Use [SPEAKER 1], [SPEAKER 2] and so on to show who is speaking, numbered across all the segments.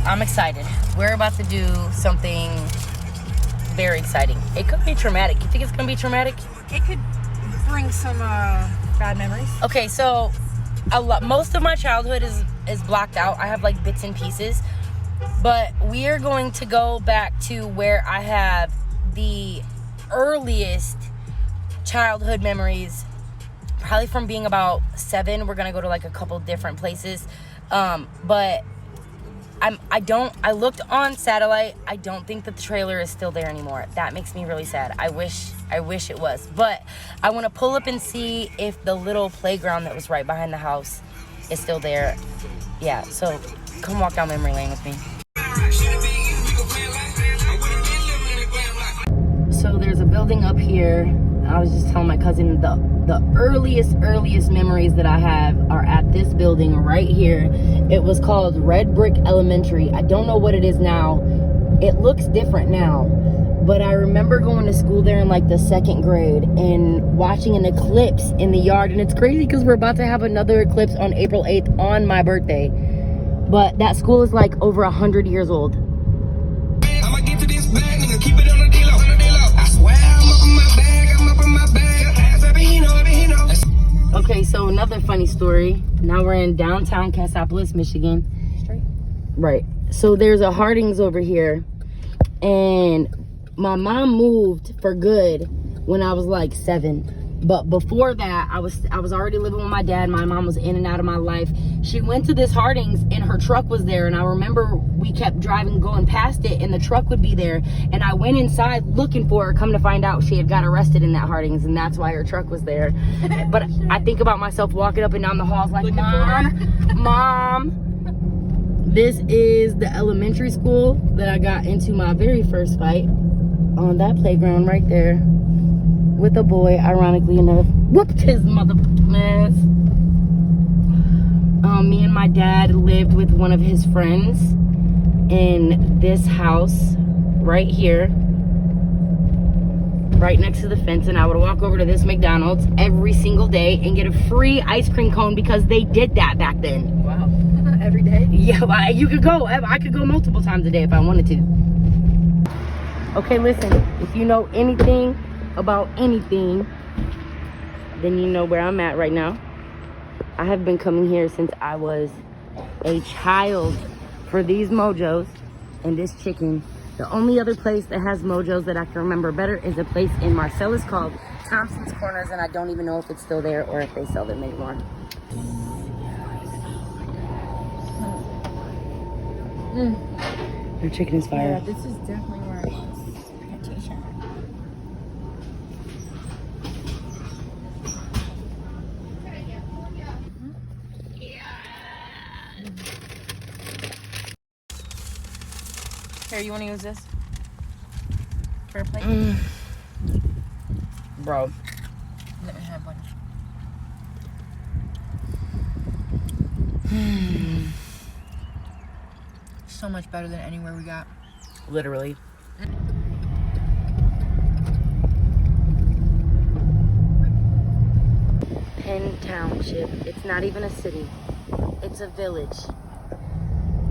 [SPEAKER 1] I'm excited. We're about to do something very exciting. It could be traumatic. You think it's gonna be traumatic?
[SPEAKER 2] It could bring some bad memories.
[SPEAKER 1] Okay, so most of my childhood is blocked out. I have like bits and pieces, but we are going to go back to where I have the earliest childhood memories, probably from being about 7. We're gonna go to like a couple different places, but I looked on satellite. I don't think that the trailer is still there anymore. That makes me really sad. I wish it was, but I want to pull up and see if the little playground that was right behind the house is still there. Yeah, so come walk down memory lane with me. So there's a building up here. I was just telling my cousin the earliest memories that I have are at this building right here. It was called Red Brick Elementary. I don't know what it is now. It looks different now, but I remember going to school there in like the 2nd grade and watching an eclipse in the yard. And it's crazy because we're about to have another eclipse on April 8th on my birthday. But that school is like over 100 years old.
[SPEAKER 3] I'ma get to this bag, nigga, keep it on the deal. I swear I'm up in my bag,
[SPEAKER 1] Okay, so another funny story. Now we're in downtown Cassopolis, Michigan.
[SPEAKER 2] Straight.
[SPEAKER 1] Right. So there's a Harding's over here, and my mom moved for good when I was like 7. But before that, I was already living with my dad. My mom was in and out of my life. She went to this Harding's and her truck was there. And I remember we kept driving, going past it, and the truck would be there. And I went inside looking for her. Come to find out, she had got arrested in that Harding's, and that's why her truck was there. But I think about myself walking up and down the halls like, Mom. This is the elementary school that I got into my very first fight on that playground right there. With a boy, ironically enough, whooped his mother ass. Me and my dad lived with one of his friends in this house right here, right next to the fence, and I would walk over to this McDonald's every single day and get a free ice cream cone because they did that back then.
[SPEAKER 2] Wow. Every day?
[SPEAKER 1] Yeah, you could go. I could go multiple times a day if I wanted to. Okay, listen, if you know anything about anything, then you know where I'm at right now. I have been coming here since I was a child for these mojos and this chicken. The only other place that has mojos that I can remember better is a place in Marcellus called Thompson's Corners, and I don't even know if it's still there or if they sell them anymore. Their chicken is fire.
[SPEAKER 2] Yeah, this is definitely where I was. Here, you want to use this for a plate?
[SPEAKER 1] Bro.
[SPEAKER 2] Let me have one. So much better than anywhere we got.
[SPEAKER 1] Literally. Penn Township. It's not even a city. It's a village.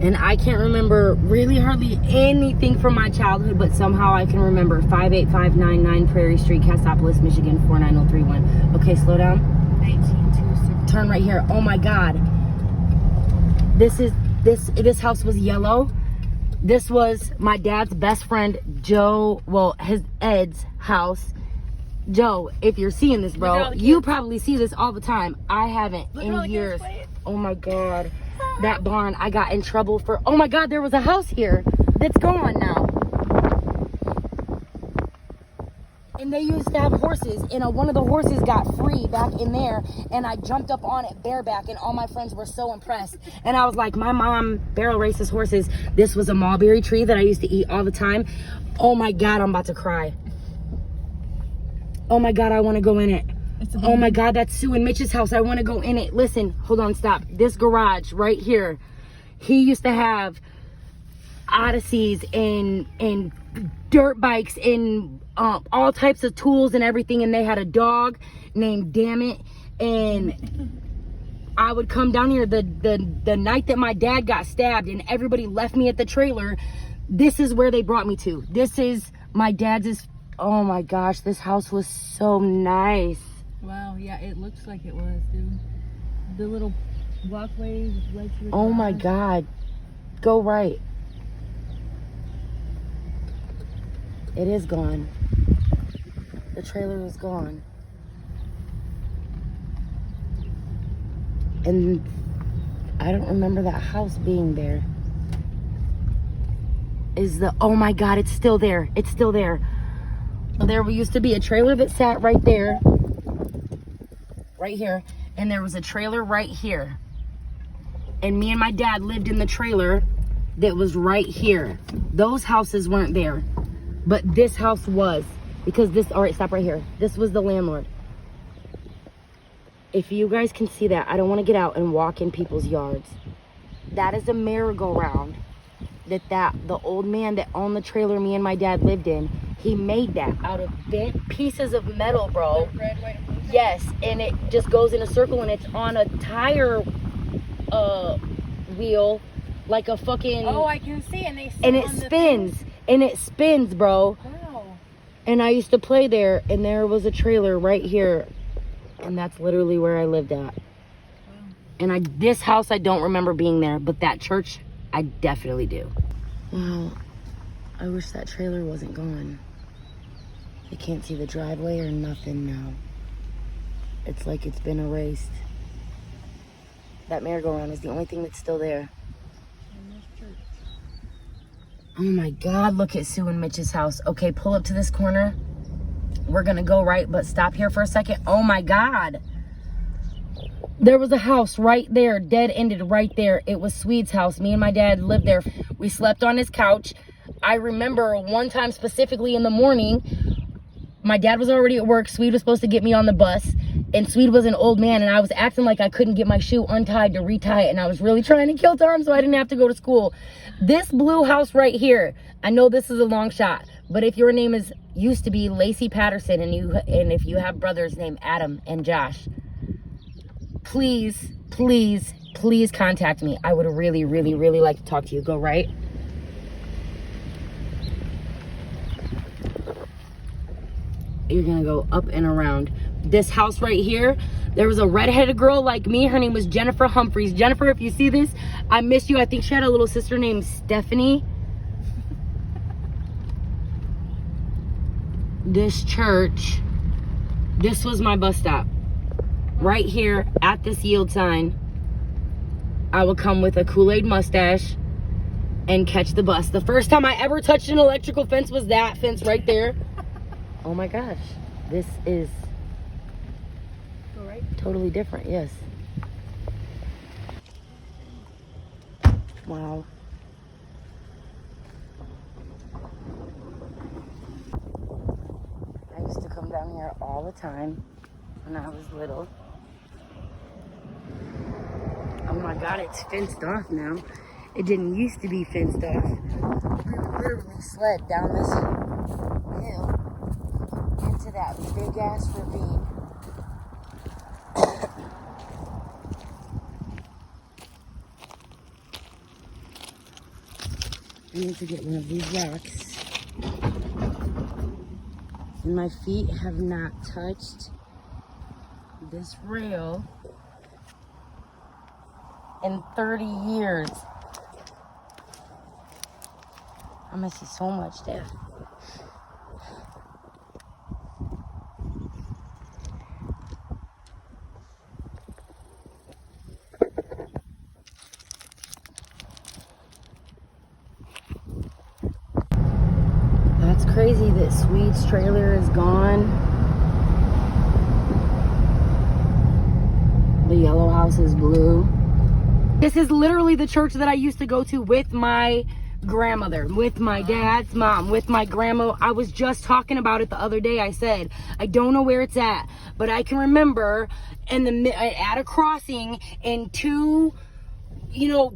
[SPEAKER 1] And I can't remember really hardly anything from my childhood, but somehow I can remember 58599 Prairie Street, Cassopolis, Michigan, 49031. Okay, slow down.
[SPEAKER 2] 1926.
[SPEAKER 1] Turn right here. Oh my God. This house was yellow. This was my dad's best friend, Joe, Ed's house. Joe, if you're seeing this, bro, you probably see this all the time. I haven't in years. Oh my God. That barn, I got in trouble for, oh my God, there was a house here that's gone now. And they used to have horses, and one of the horses got free back in there, and I jumped up on it bareback, and all my friends were so impressed. And I was like, my mom barrel races horses. This was a mulberry tree that I used to eat all the time. Oh my God, I'm about to cry. Oh my God, I want to go in it. Oh my God, that's Sue and Mitch's house. I want to go in it. Listen, hold on, stop. This garage right here, he used to have Odysseys and dirt bikes and all types of tools and everything. And they had a dog named Dammit. And I would come down here the night that my dad got stabbed and everybody left me at the trailer. This is where they brought me to. This is my dad's. Oh my gosh, this house was so nice.
[SPEAKER 2] Wow, yeah, it looks like it was, dude. The little walkways led to
[SPEAKER 1] Oh my God. Go right. It is gone. The trailer is gone. And I don't remember that house being there. Oh my God, it's still there. It's still there. There used to be a trailer that sat right there. Right here. And there was a trailer right here. And me and my dad lived in the trailer that was right here. Those houses weren't there. But this house was. Because all right, stop right here. This was the landlord. If you guys can see that, I don't want to get out and walk in people's yards. That is a merry-go-round the old man that owned the trailer me and my dad lived in, he made that out of bent pieces of metal, bro.
[SPEAKER 2] Red, white, and blue?
[SPEAKER 1] Yes, and it just goes in a circle and it's on a tire wheel like a fucking...
[SPEAKER 2] Oh, I can see, and they sit
[SPEAKER 1] and it
[SPEAKER 2] on
[SPEAKER 1] spins, and it spins, bro.
[SPEAKER 2] Wow.
[SPEAKER 1] And I used to play there, and there was a trailer right here, and that's literally where I lived at. Wow. And this house, I don't remember being there, but that church, I definitely do. Wow, I wish that trailer wasn't gone. I can't see the driveway or nothing now. It's like it's been erased. That merry-go-round is the only thing that's still there. Oh my God, look at Sue and Mitch's house. Okay, pull up to this corner. We're gonna go right, but stop here for a second. Oh my God. There was a house right there, dead-ended right there. It was Swede's house. Me and my dad lived there. We slept on his couch. I remember one time specifically in the morning, my dad was already at work. Swede was supposed to get me on the bus. And Swede was an old man, and I was acting like I couldn't get my shoe untied to retie it. And I was really trying to kill time so I didn't have to go to school. This blue house right here, I know this is a long shot, but if your name used to be Lacey Patterson, and if you have brothers named Adam and Josh, please, please, please contact me. I would really, really, really like to talk to you. Go right. You're gonna go up and around. This house right here, there was a redheaded girl like me. Her name was Jennifer Humphreys. Jennifer, if you see this, I miss you. I think she had a little sister named Stephanie. This church, this was my bus stop. Right here at this yield sign, I would come with a Kool-Aid mustache and catch the bus. The first time I ever touched an electrical fence was that fence right there. Oh my gosh, this is totally different, yes. Wow. I used to come down here all the time when I was little. Oh my God, it's fenced off now. It didn't used to be fenced off. We would literally sled down this hill into that big ass ravine. I need to get one of these rocks. And my feet have not touched this rail in 30 years. I miss you so much, Dad. That's crazy that Swede's trailer is gone. The yellow house is blue. This is literally the church that I used to go to with my grandmother, with my dad's mom, with my grandma. I was just talking about it the other day. I said, I don't know where it's at, but I can remember at a crossing in two,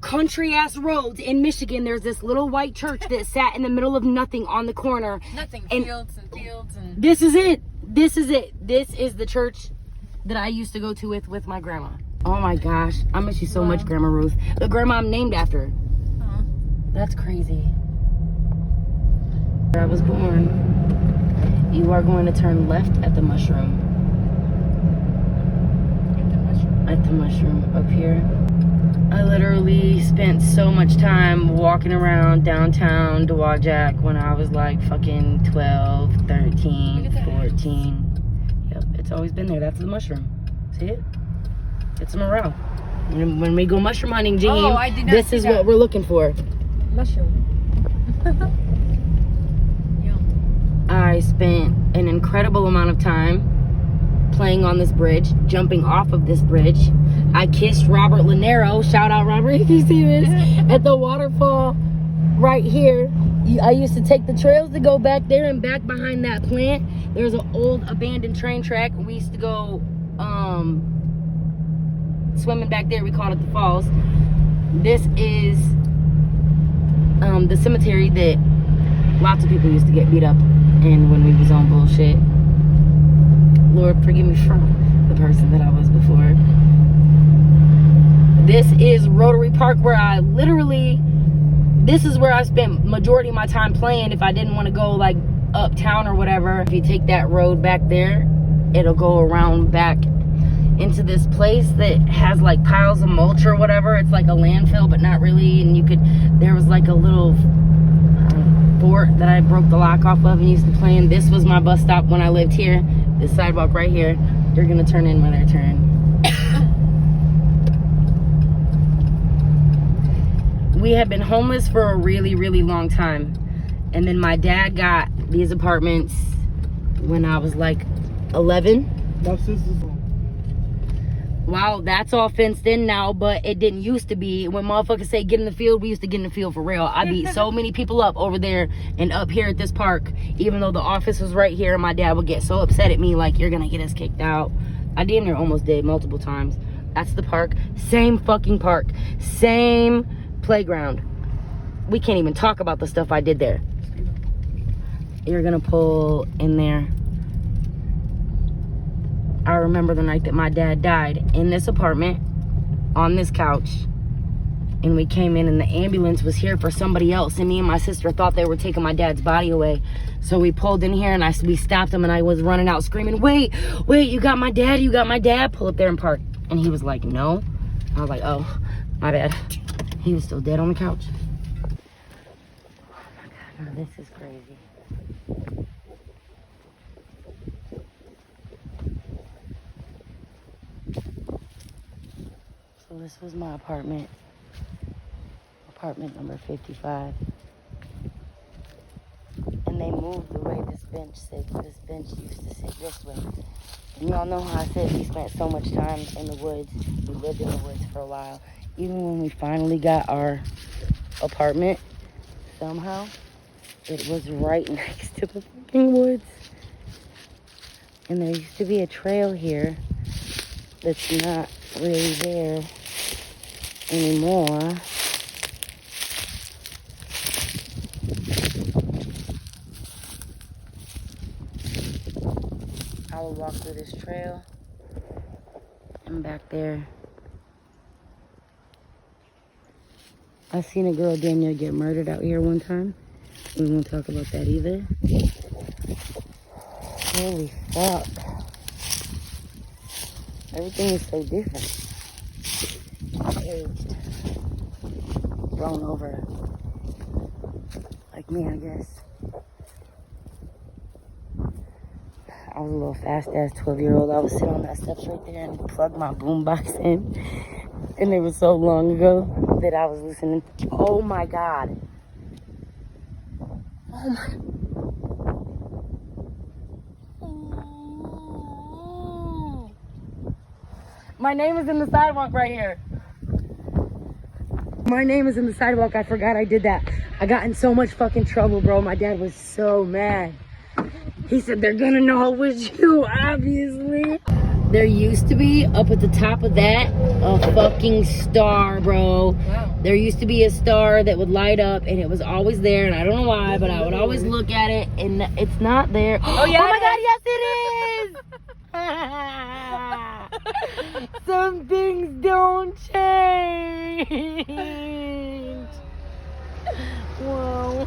[SPEAKER 1] country ass roads in Michigan, there's this little white church that sat in the middle of nothing on the corner.
[SPEAKER 2] Nothing,
[SPEAKER 1] and
[SPEAKER 2] fields and fields and...
[SPEAKER 1] This is it. This is it. This is the church that I used to go to with my grandma. Oh my gosh. I miss you so much, Grandma Ruth. The grandma I'm named after. That's crazy. Where I was born. You are going to turn left at the mushroom. At the mushroom up here. I literally spent so much time walking around downtown Dowagiac when I was like fucking 12, 13, 14. Yep, it's always been there. That's the mushroom. See it? It's a morale. When we go mushroom hunting, Jean, this is what we're looking for.
[SPEAKER 2] Mushroom.
[SPEAKER 1] I spent an incredible amount of time playing on this bridge, jumping off of this bridge. I kissed Robert Lanero, shout out Robert if you see this, at the waterfall right here. I used to take the trails to go back there and back behind that plant. There's an old abandoned train track. We used to go swimming back there. We called it the falls. This is the cemetery that lots of people used to get beat up in when we was on bullshit. Lord, forgive me from the person that I was before. This is Rotary Park, where I literally, this is where I spent majority of my time playing if I didn't want to go like uptown or whatever. If you take that road back there, it'll go around back into this place that has like piles of mulch or whatever. It's like a landfill, but not really. And you could, there was like a little fort that I broke the lock off of and used to play in. This was my bus stop when I lived here. This sidewalk right here. You're gonna turn in when I turn. We had been homeless for a really, really long time. And then my dad got these apartments when I was like 11.
[SPEAKER 4] My sister's home.
[SPEAKER 1] Wow, that's all fenced in now, but it didn't used to be. When motherfuckers say get in the field, we used to get in the field for real. I beat so many people up over there and up here at this park, even though the office was right here. My dad would get so upset at me, like, you're gonna get us kicked out. I damn near almost did multiple times. That's the park. Same fucking park. Same playground. We can't even talk about the stuff I did there. You're gonna pull in there. I remember the night that my dad died in this apartment on this couch, and we came in and the ambulance was here for somebody else, and me and my sister thought they were taking my dad's body away. So we pulled in here and we stopped him, and I was running out screaming, wait, you got my dad, you got my dad. Pull up there and park. And he was like, no. I was like, oh, my bad. He was still dead on the couch. Oh my God, this is crazy. So this was my apartment number 55. And they moved the way this bench sits. This bench used to sit this way. And y'all know how I said we spent so much time in the woods. We lived in the woods for a while. Even when we finally got our apartment, somehow, it was right next to the fucking woods. And there used to be a trail here that's not really there anymore. I would walk through this trail, and back there I seen a girl damn near get murdered out here one time. We won't talk about that either. Holy fuck. Everything is so different. Aged. Grown over. Like me, I guess. I was a little fast-ass 12-year-old. I was sitting on that steps right there and plugged my boombox in. And it was so long ago that I was listening. Oh my God. Oh my. My name is in the sidewalk right here. My name is in the sidewalk. I forgot I did that. I got in so much fucking trouble, bro. My dad was so mad. He said, they're gonna know it was you, obviously. There used to be, up at the top of that, a fucking star, bro. Wow. There used to be a star that would light up, and it was always there, and I don't know why, but I would always look at it, and it's not there. Oh, yeah, oh my God, yes it is! Some things don't change. Wow.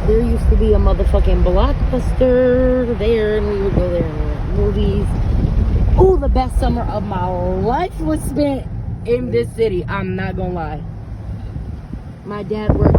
[SPEAKER 1] There used to be a motherfucking Blockbuster there, and we would go there and rent movies. Oh, the best summer of my life was spent in this city. I'm not gonna lie. My dad worked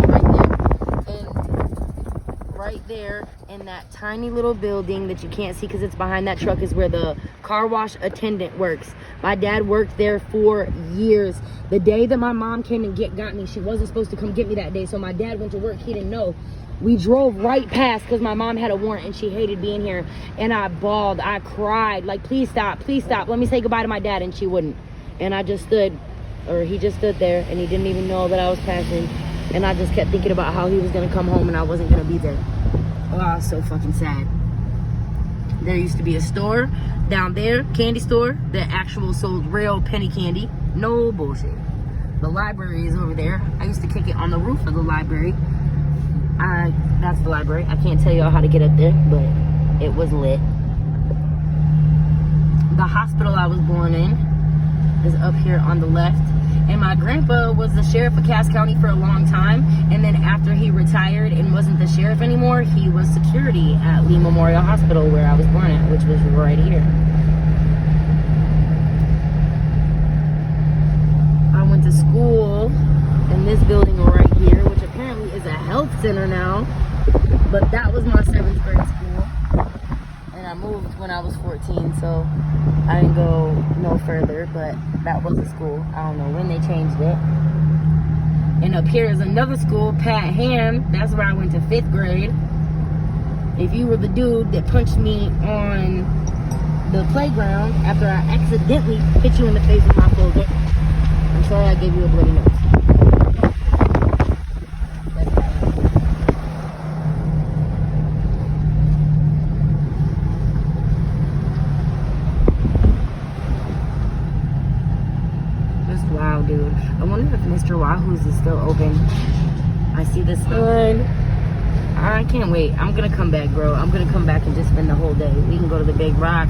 [SPEAKER 1] right there in that tiny little building that you can't see because it's behind that truck is where the car wash attendant works. My dad worked there for years. The day that my mom came and got me, she wasn't supposed to come get me that day, so my dad went to work. He didn't know. We drove right past because my mom had a warrant and she hated being here, and I bawled, I cried, like, please stop, let me say goodbye to my dad, and she wouldn't. And I just stood, or he just stood there, and he didn't even know that I was passing, and I just kept thinking about how he was gonna come home and I wasn't gonna be there. Oh, I was so fucking sad. There used to be a store down there, candy store, that actual sold real penny candy. No bullshit. The library is over there. I used to kick it on the roof of the library. That's the library. I can't tell y'all how to get up there, but it was lit. The hospital I was born in is up here on the left. And my grandpa was the sheriff of Cass County for a long time. And then after he retired and wasn't the sheriff anymore, he was security at Lee Memorial Hospital where I was born at, which was right here. I went to school in this building right here, which apparently is a health center now. But that was my 7th grade school. And I moved when I was 14, so I didn't go no further, but that was a school. I don't know when they changed it. And up here is another school, Pat Ham. That's where I went to 5th grade. If you were the dude that punched me on the playground after I accidentally hit you in the face with my folder, I'm sorry I gave you a bloody nose. Wow, dude. I wonder if Mr. Wahoo's is still open. I see the sign. I can't wait. I'm gonna come back, bro. I'm gonna come back and just spend the whole day. We can go to the Big Rock.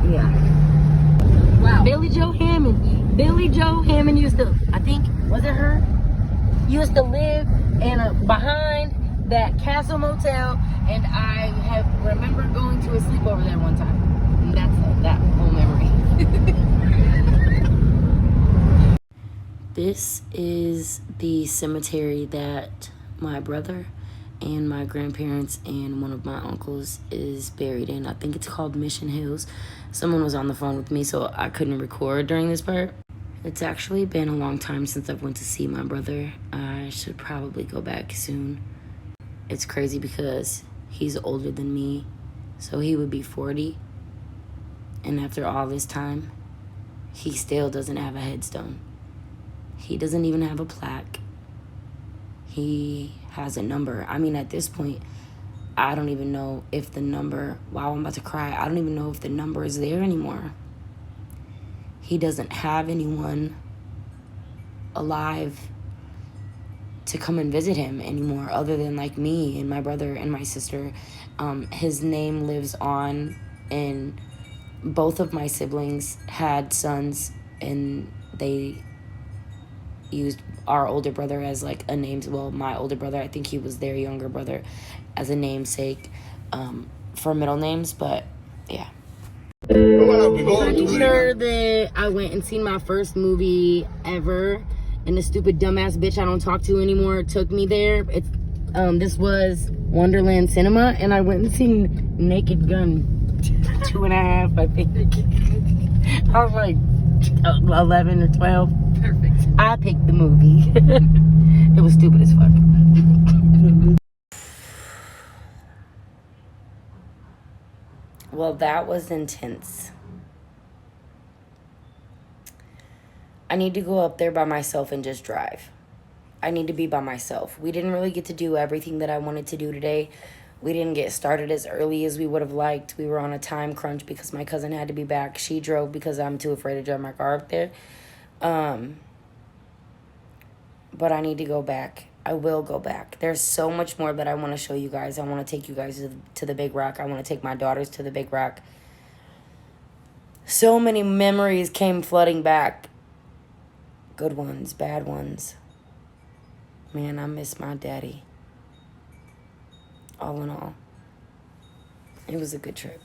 [SPEAKER 1] Yeah. Wow. Billy Joe Hammond. Billy Joe Hammond used to, I think, was it her? Used to live in behind that Castle Motel, and I remember going to a sleepover there one time. And that's that whole memory. This is the cemetery that my brother and my grandparents and one of my uncles is buried in. I think it's called Mission Hills. Someone was on the phone with me, so I couldn't record during this part. It's actually been a long time since I've went to see my brother. I should probably go back soon. It's crazy because he's older than me, so he would be 40. And after all this time, he still doesn't have a headstone. He doesn't even have a plaque. He has a number. I mean, at this point, I don't even know if the number, wow, I'm about to cry. I don't even know if the number is there anymore. He doesn't have anyone alive to come and visit him anymore other than like me and my brother and my sister. His name lives on, and both of my siblings had sons, and they used our older brother as like a name. Well, my older brother, I think he was their younger brother, as a namesake for middle names. But yeah, pretty sure that I went and seen my first movie ever, and the stupid dumbass bitch I don't talk to anymore took me there. It's this was Wonderland Cinema, and I went and seen Naked Gun 2.5, I think. I was like 11 or 12. Perfect. I picked the movie. It was stupid as fuck. Well, that was intense. I need to go up there by myself and just drive. I need to be by myself. We didn't really get to do everything that I wanted to do today. We didn't get started as early as we would have liked. We were on a time crunch because my cousin had to be back. She drove because I'm too afraid to drive my car up there. But I need to go back. I will go back. There's so much more that I want to show you guys. I want to take you guys to the Big Rock. I want to take my daughters to the Big Rock. So many memories came flooding back. Good ones, bad ones. Man, I miss my daddy. All in all, it was a good trip.